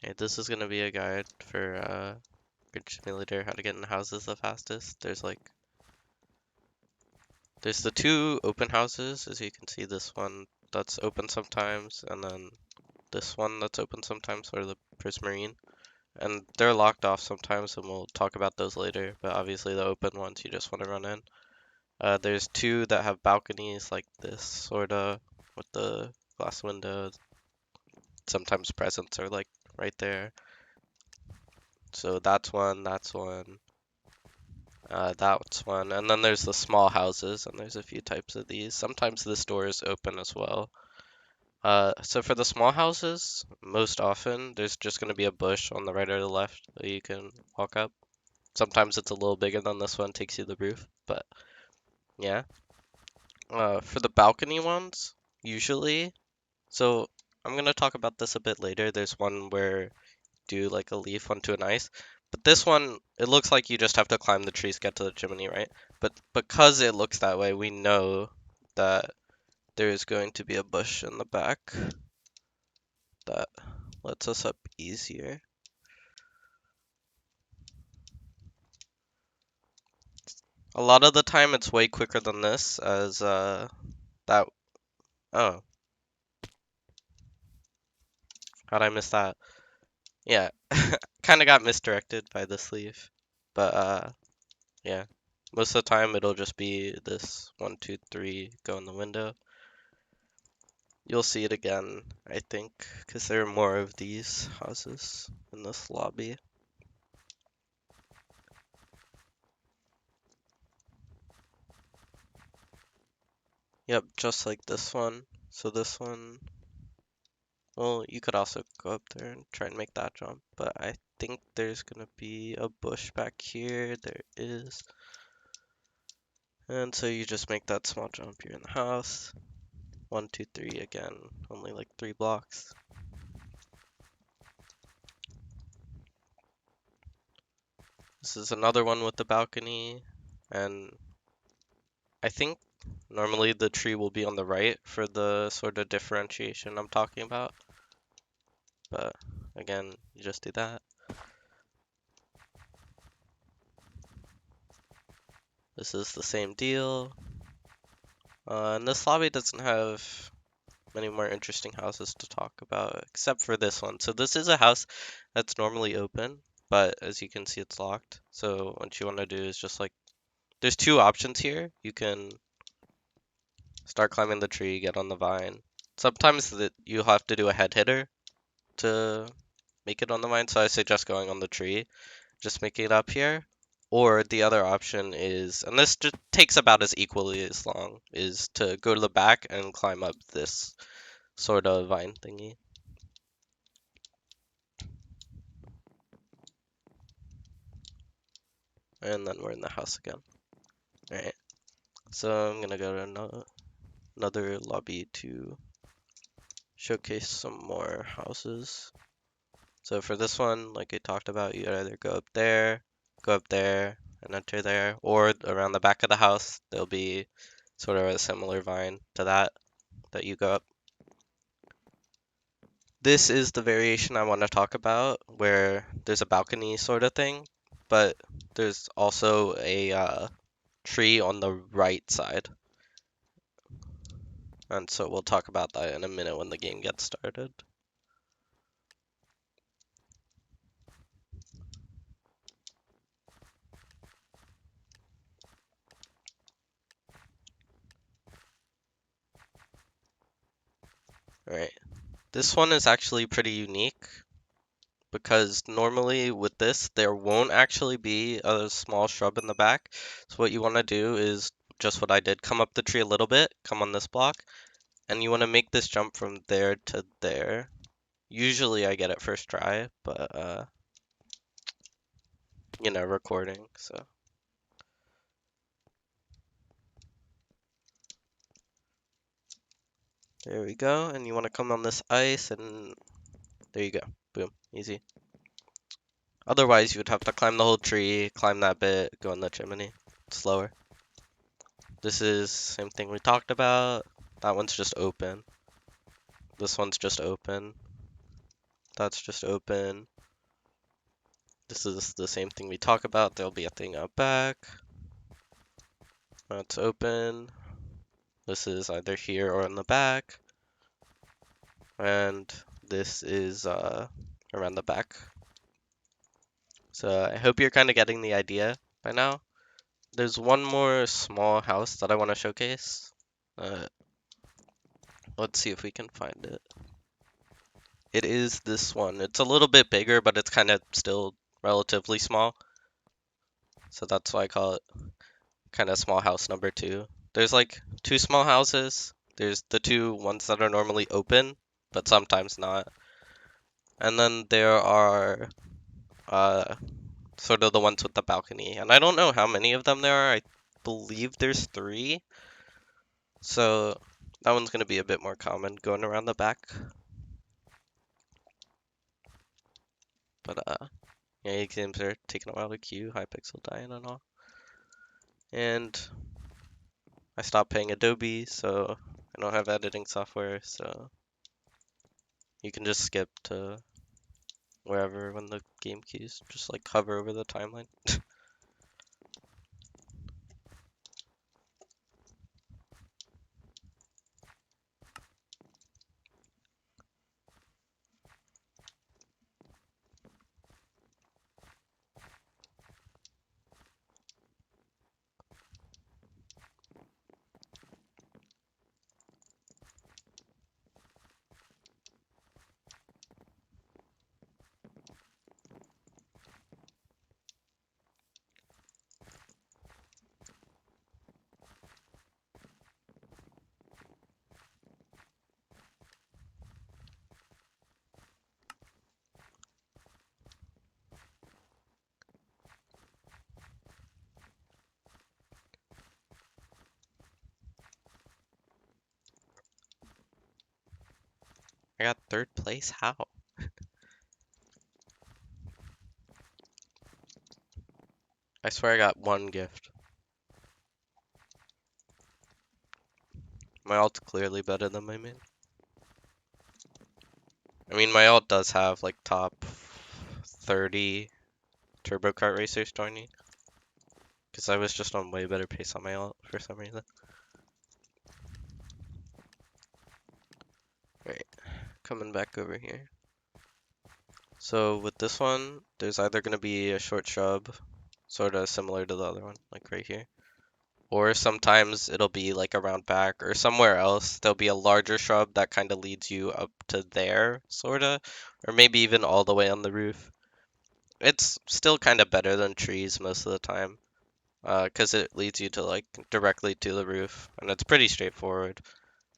Okay, this is gonna be a guide for Grinch Simulator, how to get in houses the fastest. There's the two open houses, as you can see, this one that's open sometimes, and then this one that's open sometimes, or the Prismarine. And they're locked off sometimes, and we'll talk about those later, but obviously the open ones you just want to run in. There's two that have balconies like this, sorta, with the glass windows. Sometimes presents are like right there. So that's one, that's one. That's one. And then there's the small houses, and there's a few types of these. Sometimes this door is open as well. So for the small houses, most often there's just going to be a bush on the right or the left that you can walk up. Sometimes it's a little bigger than this one, takes you to the roof, but yeah. For the balcony ones, usually, so I'm going to talk about this a bit later. There's one where do like a leaf onto an ice. But this one, it looks like you just have to climb the trees to get to the chimney, right? But because it looks that way, we know that there is going to be a bush in the back that lets us up easier. A lot of the time it's way quicker than this, as that, oh, how'd I miss that? Yeah, kind of got misdirected by this leaf, but yeah. Most of the time it'll just be this 1, 2, 3 go in the window. You'll see it again, I think, because there are more of these houses in this lobby. Yep, just like this one. So this one, well, you could also go up there and try and make that jump, but I think there's gonna be a bush back here. There is. And so you just make that small jump, you're in the house. 1, 2, 3 again, only like 3 blocks. This is another one with the balcony, and I think normally the tree will be on the right for the sort of differentiation I'm talking about. But again, you just do that. This is the same deal. And this lobby doesn't have many more interesting houses to talk about, except for this one. So this is a house that's normally open, but as you can see, it's locked. So what you want to do is just like, there's two options here. You can start climbing the tree, get on the vine. Sometimes you'll have to do a head hitter to make it on the vine, so I suggest going on the tree, just making it up here. Or the other option is, and this just takes about as equally as long, is to go to the back and climb up this sort of vine thingy. And then we're in the house again. Alright, so I'm gonna go to another lobby to showcase some more houses. So for this one, like I talked about, you either go up there, and enter there, or around the back of the house, there'll be sort of a similar vine to that you go up. This is the variation I want to talk about, where there's a balcony sort of thing, but there's also a tree on the right side. And so we'll talk about that in a minute when the game gets started. Alright, this one is actually pretty unique, because normally with this, there won't actually be a small shrub in the back. So what you want to do is just what I did, come up the tree a little bit, come on this block, and you want to make this jump from there to there. Usually I get it first try, but you know, recording, so. There we go, and you want to come on this ice, and there you go. Boom, easy. Otherwise, you would have to climb the whole tree, climb that bit, go in the chimney. It's slower. This is same thing we talked about. That one's just open. This one's just open. That's just open. This is the same thing we talk about. There'll be a thing out back. That's open. This is either here or in the back. And this is around the back. So I hope you're kind of getting the idea by now. There's one more small house that I want to showcase. Let's see if we can find it. It is this one. It's a little bit bigger, but it's kind of still relatively small. So that's why I call it kind of small house number 2. There's like 2 small houses. There's the 2 ones that are normally open, but sometimes not. And then there are sort of the ones with the balcony. And I don't know how many of them there are. I believe there's 3. So that one's going to be a bit more common going around the back. But yeah, exams are taking a while to queue, Hypixel dying and all. And I stopped paying Adobe, so I don't have editing software, so you can just skip to wherever when the game queues. Just like hover over the timeline. I got 3rd place? How? I swear I got 1 gift. My alt's clearly better than my main. I mean, my alt does have like top 30 Turbo Kart Racers joining. Because I was just on way better pace on my alt for some reason. Right, coming back over here. So with this one, there's either going to be a short shrub, sort of similar to the other one, like right here. Or sometimes it'll be like around back or somewhere else. There'll be a larger shrub that kind of leads you up to there, sort of. Or maybe even all the way on the roof. It's still kind of better than trees most of the time. Because it leads you to like directly to the roof. And it's pretty straightforward.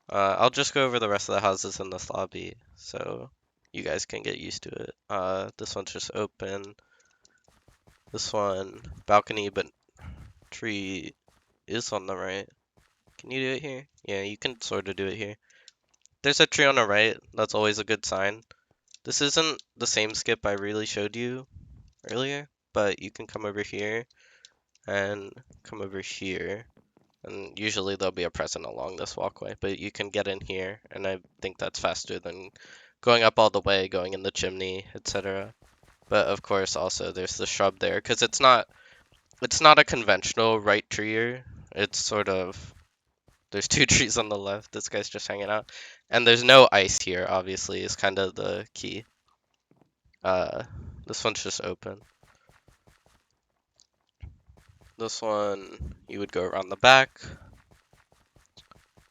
I'll just go over the rest of the houses in this lobby. So you guys can get used to it. This one's just open. This one, balcony, but tree is on the right. Can you do it here? Yeah, you can sort of do it here. There's a tree on the right. That's always a good sign. This isn't the same skip I really showed you earlier, but you can come over here and come over here. And usually there'll be a present along this walkway, but you can get in here, and I think that's faster than going up all the way, going in the chimney, etc. But of course, also there's the shrub there, because it's not a conventional right tree. It's sort of there's 2 trees on the left. This guy's just hanging out, and there's no ice here. Obviously, is kind of the key. This one's just open. This one you would go around the back.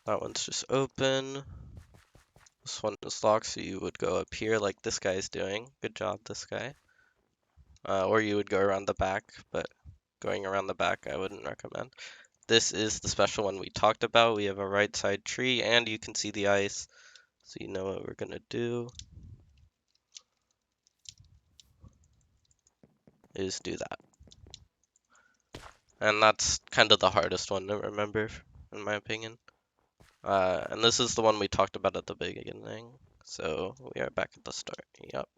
That one's just open. This one is locked, so you would go up here like this guy's doing. Good job, this guy. Or you would go around the back, but going around the back I wouldn't recommend. This is the special one we talked about. We have a right side tree, and you can see the ice, so you know what we're gonna do is do that. And that's kind of the hardest one to remember, in my opinion. And this is the one we talked about at the beginning, so we are back at the start. Yep.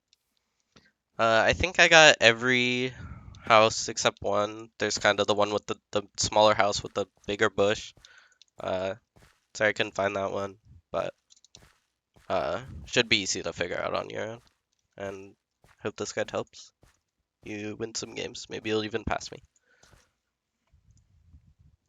I think I got every house except one. There's kind of the one with the smaller house with the bigger bush. Sorry I couldn't find that one, but should be easy to figure out on your own. and hope this guide helps you win some games. Maybe you'll even pass me.